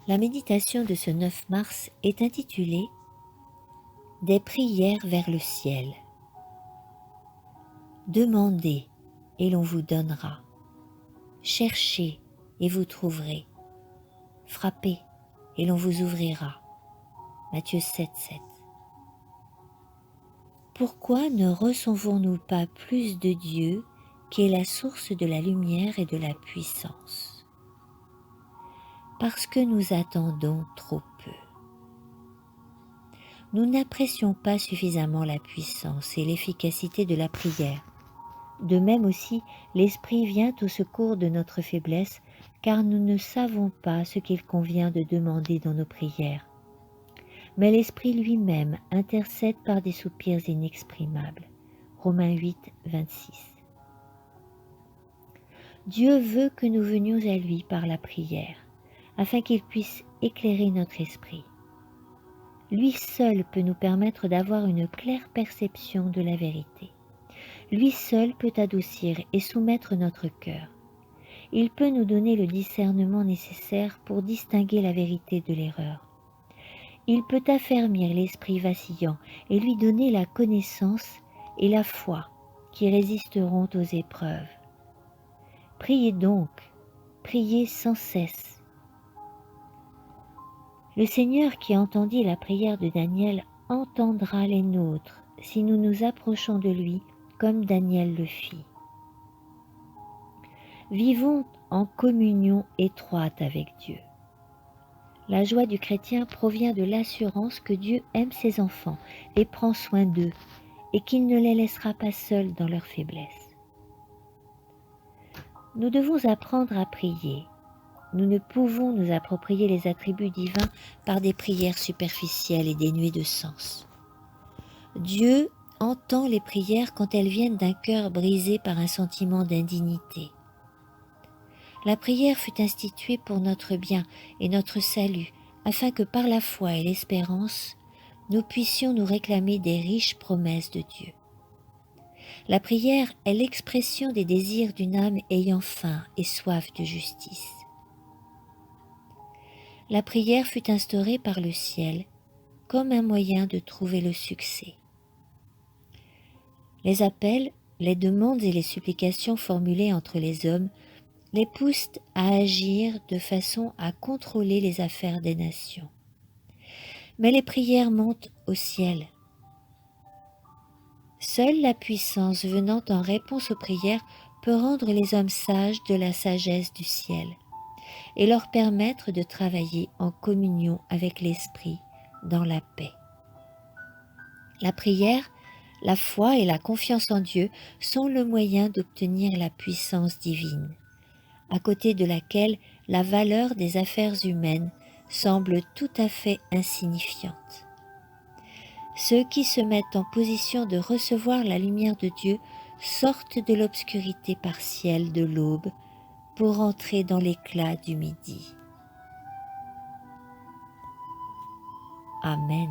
La méditation de ce 9 mars est intitulée « Des prières vers le ciel ». Demandez et l'on vous donnera. Cherchez et vous trouverez. Frappez et l'on vous ouvrira. Matthieu 7, 7. Pourquoi ne recevons-nous pas plus de Dieu qui est la source de la lumière et de la puissance? Parce que nous attendons trop peu. Nous n'apprécions pas suffisamment la puissance et l'efficacité de la prière. De même aussi, l'Esprit vient au secours de notre faiblesse, car nous ne savons pas ce qu'il convient de demander dans nos prières. Mais l'Esprit lui-même intercède par des soupirs inexprimables. Romains 8, 26. Dieu veut que nous venions à lui par la prière, afin qu'il puisse éclairer notre esprit. Lui seul peut nous permettre d'avoir une claire perception de la vérité. Lui seul peut adoucir et soumettre notre cœur. Il peut nous donner le discernement nécessaire pour distinguer la vérité de l'erreur. Il peut affermir l'esprit vacillant et lui donner la connaissance et la foi qui résisteront aux épreuves. Priez donc, priez sans cesse. Le Seigneur qui entendit la prière de Daniel entendra les nôtres si nous nous approchons de lui comme Daniel le fit. Vivons en communion étroite avec Dieu. La joie du chrétien provient de l'assurance que Dieu aime ses enfants et prend soin d'eux et qu'il ne les laissera pas seuls dans leur faiblesse. Nous devons apprendre à prier. Nous ne pouvons nous approprier les attributs divins par des prières superficielles et dénuées de sens. Dieu entend les prières quand elles viennent d'un cœur brisé par un sentiment d'indignité. La prière fut instituée pour notre bien et notre salut, afin que par la foi et l'espérance, nous puissions nous réclamer des riches promesses de Dieu. La prière est l'expression des désirs d'une âme ayant faim et soif de justice. La prière fut instaurée par le ciel comme un moyen de trouver le succès. Les appels, les demandes et les supplications formulées entre les hommes les poussent à agir de façon à contrôler les affaires des nations. Mais les prières montent au ciel. Seule la puissance venant en réponse aux prières peut rendre les hommes sages de la sagesse du ciel et leur permettre de travailler en communion avec l'Esprit dans la paix. La prière, la foi et la confiance en Dieu sont le moyen d'obtenir la puissance divine, à côté de laquelle la valeur des affaires humaines semble tout à fait insignifiante. Ceux qui se mettent en position de recevoir la lumière de Dieu sortent de l'obscurité partielle de l'aube pour entrer dans l'éclat du midi. Amen.